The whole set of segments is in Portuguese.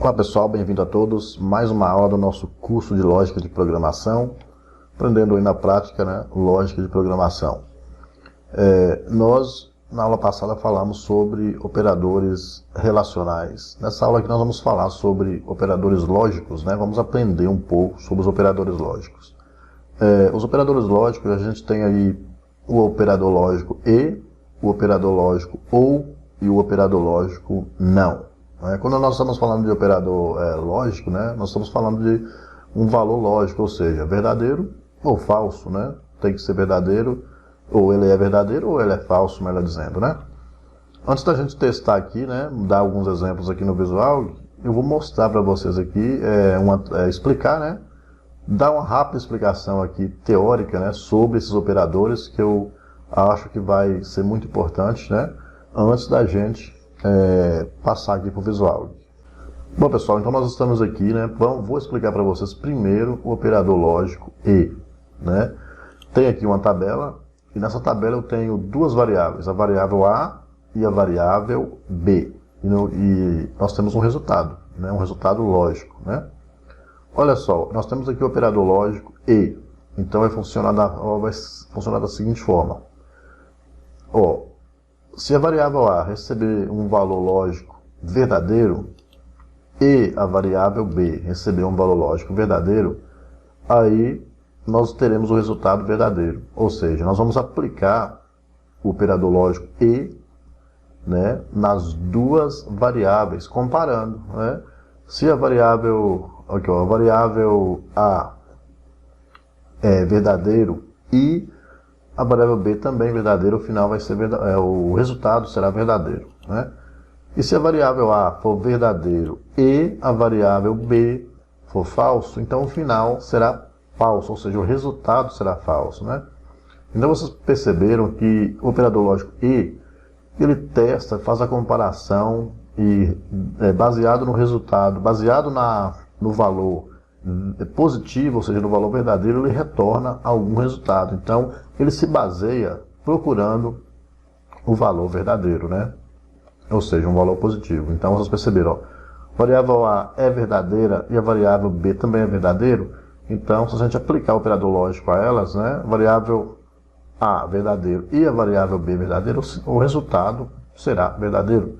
Olá pessoal, bem-vindo a todos. Mais uma aula do nosso curso de Lógica de Programação, aprendendo aí na prática, né, Lógica de Programação. Nós, na aula passada, falamos sobre operadores relacionais. Nessa aula aqui nós vamos falar sobre operadores lógicos, né? Vamos aprender um pouco sobre os operadores lógicos. Os operadores lógicos, a gente tem aí o operador lógico e, o operador lógico ou e o operador lógico não. Quando nós estamos falando de operador lógico, né, nós estamos falando de um valor lógico, ou seja, verdadeiro ou falso, né? Tem que ser verdadeiro, ou ele é verdadeiro ou ele é falso, melhor dizendo, né? Antes da gente testar aqui, né, dar alguns exemplos aqui no visual, eu vou mostrar para vocês aqui, explicar, né, dar uma rápida explicação aqui teórica, né, sobre esses operadores que eu acho que vai ser muito importante, né, antes da gente passar aqui para o visual. Bom pessoal, então nós estamos aqui, né? Vou explicar para vocês primeiro o operador lógico e, né? Tem aqui uma tabela e nessa tabela eu tenho duas variáveis, a variável A e a variável B. E nós temos um resultado, né? Um resultado lógico, né? Olha só, nós temos aqui o operador lógico e, então vai funcionar da seguinte forma. Se a variável A receber um valor lógico verdadeiro e a variável B receber um valor lógico verdadeiro, aí nós teremos o resultado verdadeiro. Ou seja, nós vamos aplicar o operador lógico e, né, nas duas variáveis, comparando, né? Se a variável A é verdadeiro e a variável B também verdadeiro, o final vai ser o resultado será verdadeiro, né? E se a variável A for verdadeiro e a variável B for falso, então o final será falso, ou seja, o resultado será falso, né? Então vocês perceberam que o operador lógico e, ele testa, faz a comparação e baseado no resultado, baseado no valor positivo, ou seja, no valor verdadeiro, ele retorna algum resultado. Então, ele se baseia procurando o valor verdadeiro, né? Ou seja, um valor positivo. Então, vocês perceberam, a variável A é verdadeira e a variável B também é verdadeiro. Então, se a gente aplicar o operador lógico a elas, né? A variável A verdadeiro e a variável B verdadeiro, o resultado será verdadeiro.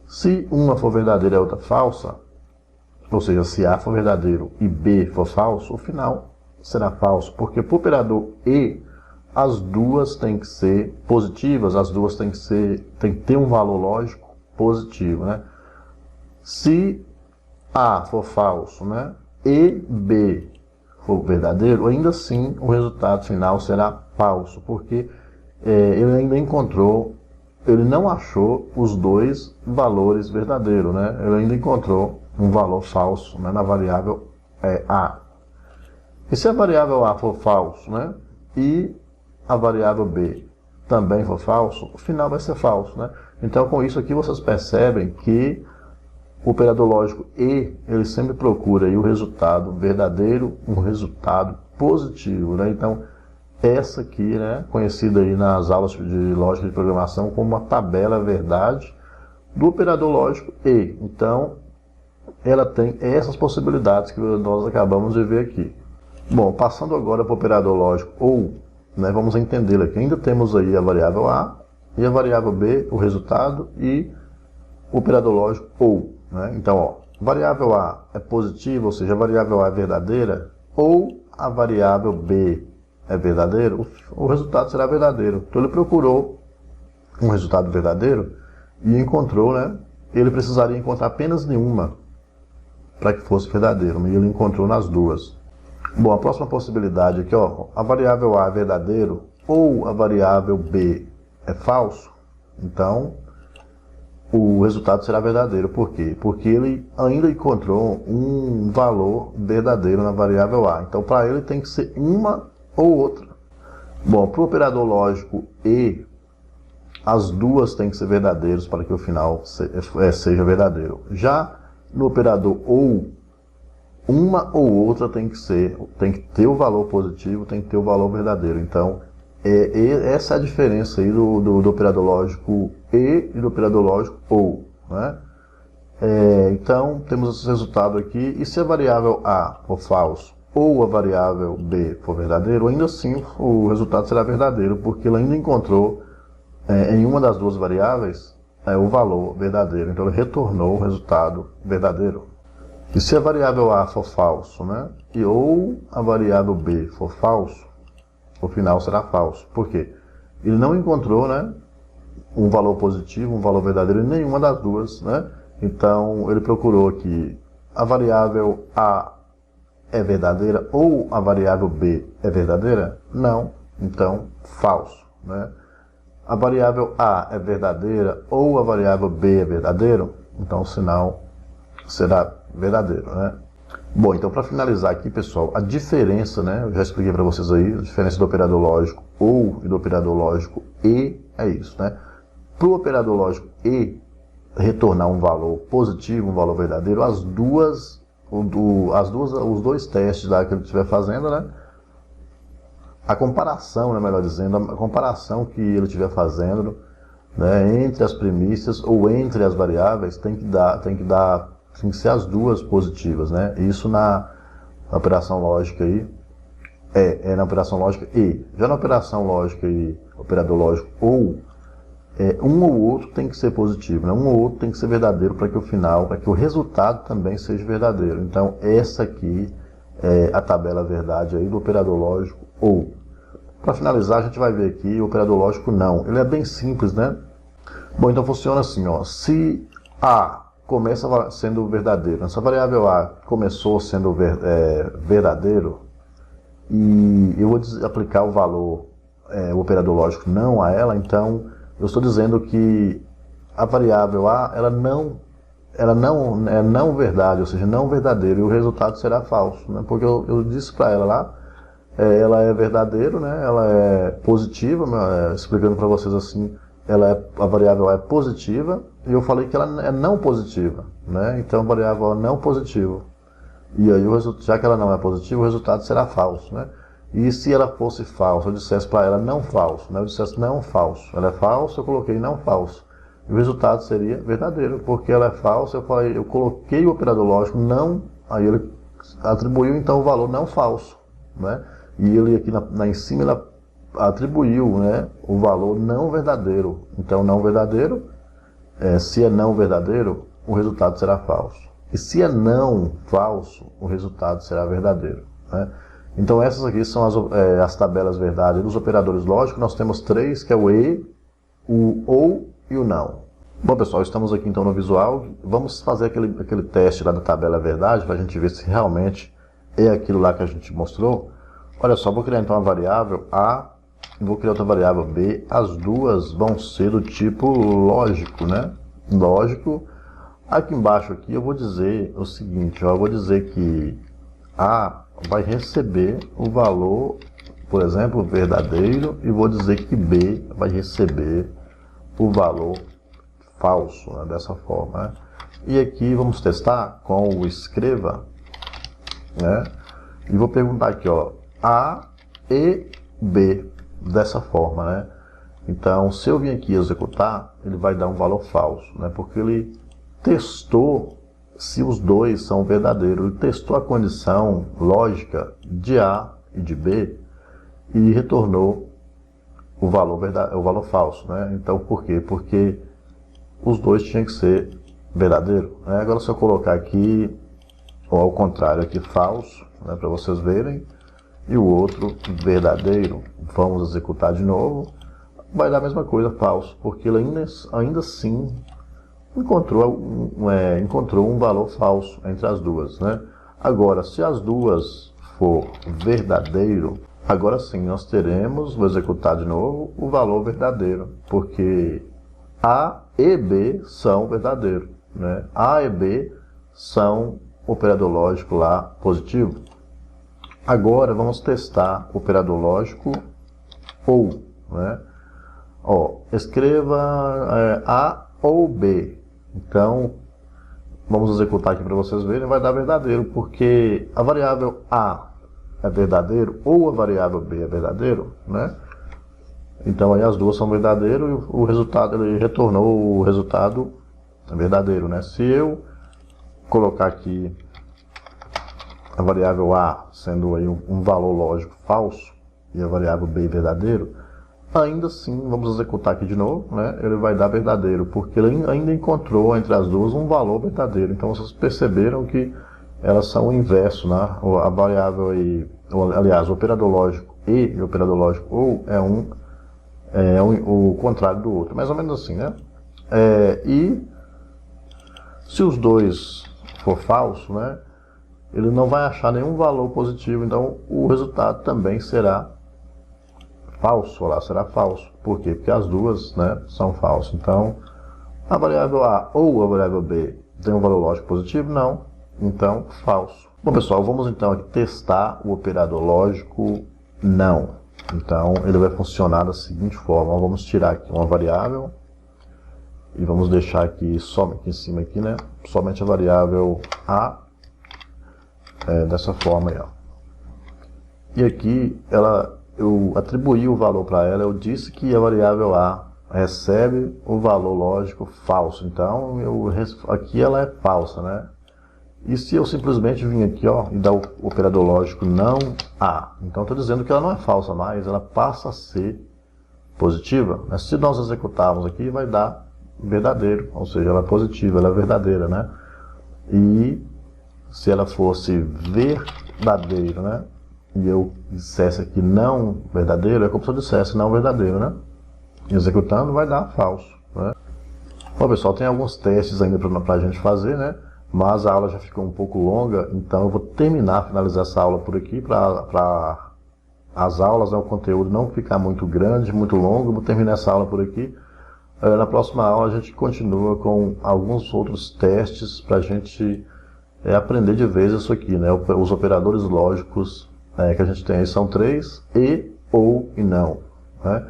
Se uma for verdadeira e a outra falsa, ou seja, se A for verdadeiro e B for falso, o final será falso, porque para o operador e, as duas têm que ser positivas, as duas têm que ter um valor lógico positivo, né? Se A for falso, né, e B for verdadeiro, ainda assim o resultado final será falso, porque ele não achou os dois valores verdadeiros, né? Ele ainda encontrou um valor falso, né, na variável A. E se a variável A for falso, né, e a variável B também for falso, o final vai ser falso, né? Então, com isso aqui, vocês percebem que o operador lógico e, ele sempre procura aí o resultado verdadeiro, um resultado positivo, né? Então, essa aqui, né, conhecida aí nas aulas de lógica de programação como uma tabela verdade do operador lógico e. Então, ela tem essas possibilidades que nós acabamos de ver aqui. Bom, passando agora para o operador lógico ou, né, vamos entendê-lo aqui. Ainda temos aí a variável A e a variável B, o resultado, e o operador lógico ou, né? Então, variável A é positiva, ou seja, a variável A é verdadeira, ou a variável B é verdadeiro, o resultado será verdadeiro. Então ele procurou um resultado verdadeiro e encontrou, né? Ele precisaria encontrar apenas nenhuma para que fosse verdadeiro, e ele encontrou nas duas. Bom, a próxima possibilidade aqui, a variável A é verdadeiro ou a variável B é falso, então o resultado será verdadeiro. Por quê? Porque ele ainda encontrou um valor verdadeiro na variável A. Então, para ele tem que ser uma ou outra. Bom, para o operador lógico e, as duas têm que ser verdadeiras para que o final seja verdadeiro. Já no operador ou, uma ou outra tem que ter o valor positivo, tem que ter o valor verdadeiro. Então, essa é a diferença aí do operador lógico e do operador lógico ou, né? Então, temos esse resultado aqui, e se a variável A for falso, ou a variável B for verdadeiro, ainda assim o resultado será verdadeiro, porque ele ainda encontrou em uma das duas variáveis o valor verdadeiro, então ele retornou o resultado verdadeiro. E se a variável A for falso, né, ou a variável B for falso, o final será falso. Por quê? Ele não encontrou, né, um valor positivo, um valor verdadeiro em nenhuma das duas, né? Então ele procurou aqui a variável A é verdadeira ou a variável B é verdadeira? Não, então falso, né? A variável A é verdadeira ou a variável B é verdadeiro? Então o sinal será verdadeiro, né? Bom, então para finalizar aqui, pessoal, a diferença, né? Eu já expliquei para vocês aí, a diferença do operador lógico OU e do operador lógico E é isso, né? Para o operador lógico E retornar um valor positivo, um valor verdadeiro, os dois testes lá que ele estiver fazendo, né? A comparação, né, melhor dizendo, a comparação que ele estiver fazendo, né, entre as premissas ou entre as variáveis tem que ser as duas positivas, né? Isso na operação lógica aí na operação lógica E. Já na operação lógica e operador lógico ou um ou outro tem que ser positivo, né? Um ou outro tem que ser verdadeiro para que o resultado também seja verdadeiro. Então essa aqui é a tabela verdade aí do operador lógico ou. Para finalizar, a gente vai ver aqui o operador lógico não. Ele é bem simples, né? Bom, então funciona assim, ó. Se A começa sendo verdadeiro, essa variável A começou sendo verdadeiro, e eu vou aplicar o valor, o operador lógico não a ela, então eu estou dizendo que a variável A ela não é não verdade, ou seja, não verdadeiro, e o resultado será falso, né? Porque eu disse para ela lá, ela é verdadeiro, né? Ela é positiva, explicando para vocês assim, a variável é positiva, e eu falei que ela é não positiva, né? Então a variável é não positiva. E aí, já que ela não é positiva, o resultado será falso, né? E se ela fosse falsa, eu dissesse para ela não falso, né? Eu dissesse não falso. Ela é falsa, eu coloquei não falso. E o resultado seria verdadeiro, porque ela é falsa, eu coloquei o operador lógico não, aí ele atribuiu então o valor não falso, né? E ele aqui em cima ele atribuiu, né, o valor não verdadeiro. Então não verdadeiro, se é não verdadeiro, o resultado será falso. E se é não falso, o resultado será verdadeiro, né? Então essas aqui são as tabelas verdade dos operadores lógicos. Nós temos três, que é o E, o OU e o não. Bom, pessoal, estamos aqui então no visual. Vamos fazer aquele teste lá da tabela verdade, para a gente ver se realmente é aquilo lá que a gente mostrou. Olha só, vou criar então uma variável A e vou criar outra variável B. As duas vão ser do tipo lógico, né? Lógico. Aqui embaixo aqui eu vou dizer o seguinte, ó, eu vou dizer que A vai receber o valor, por exemplo, verdadeiro, e vou dizer que B vai receber o valor falso, né, dessa forma, né? E aqui vamos testar com o escreva, né? E vou perguntar aqui, ó, A e B, dessa forma, né? Então, se eu vir aqui executar, ele vai dar um valor falso, né? Porque ele testou se os dois são verdadeiros. Ele testou a condição lógica de A e de B e retornou o valor falso, né? Então, por quê? Porque os dois tinham que ser verdadeiros, né? Agora, se eu colocar aqui, ou ao contrário, aqui falso, né, para vocês verem, e o outro verdadeiro, vamos executar de novo, vai dar a mesma coisa, falso, porque ele ainda assim encontrou um valor falso entre as duas, né? Agora, se as duas for verdadeiro, agora sim nós teremos, vou executar de novo, o valor verdadeiro, porque A e B são verdadeiros, né? A e B são operador lógico lá positivo. Agora vamos testar o operador lógico OU, né? Ó, escreva A ou B. Então, vamos executar aqui para vocês verem, vai dar verdadeiro, porque a variável A é verdadeiro ou a variável B é verdadeiro, né? Então aí as duas são verdadeiras e o resultado, ele retornou o resultado é verdadeiro, né? Se eu colocar aqui a variável A sendo aí um valor lógico falso e a variável B verdadeiro, ainda assim, vamos executar aqui de novo, né? Ele vai dar verdadeiro, porque ele ainda encontrou entre as duas um valor verdadeiro. Então vocês perceberam que elas são o inverso, né? A variável aí, aliás, o operador lógico e o operador lógico ou é o contrário do outro, mais ou menos assim, né? E se os dois for falso, né? Ele não vai achar nenhum valor positivo, então o resultado também será falso, lá será falso. Por quê? Porque as duas, né, são falsas. Então, a variável A ou a variável B tem um valor lógico positivo? Não. Então, falso. Bom, pessoal, vamos então aqui testar o operador lógico não. Então, ele vai funcionar da seguinte forma. Vamos tirar aqui uma variável e vamos deixar aqui, somente em cima aqui, né, somente a variável A, dessa forma aí, ó. E aqui, eu atribuí o valor para ela, eu disse que a variável A recebe o valor lógico falso. Então, aqui ela é falsa, né? E se eu simplesmente vim aqui, ó, e dar o operador lógico não A, então estou dizendo que ela não é falsa mais, ela passa a ser positiva. Mas se nós executarmos aqui, vai dar verdadeiro, ou seja, ela é positiva, ela é verdadeira, né? E se ela fosse verdadeiro, né? E eu dissesse aqui não verdadeiro, é como se eu dissesse não verdadeiro, né? Executando vai dar falso, né? Bom, pessoal, tem alguns testes ainda para a gente fazer, né? Mas a aula já ficou um pouco longa, então eu vou finalizar essa aula por aqui, para as aulas, né, o conteúdo não ficar muito grande, muito longo. Eu vou terminar essa aula por aqui. Na próxima aula a gente continua com alguns outros testes para a gente aprender de vez isso aqui, né? Os operadores lógicos que a gente tem aí são 3, e, ou e não, né?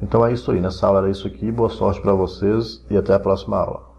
Então é isso aí, nessa aula era isso aqui, boa sorte para vocês e até a próxima aula.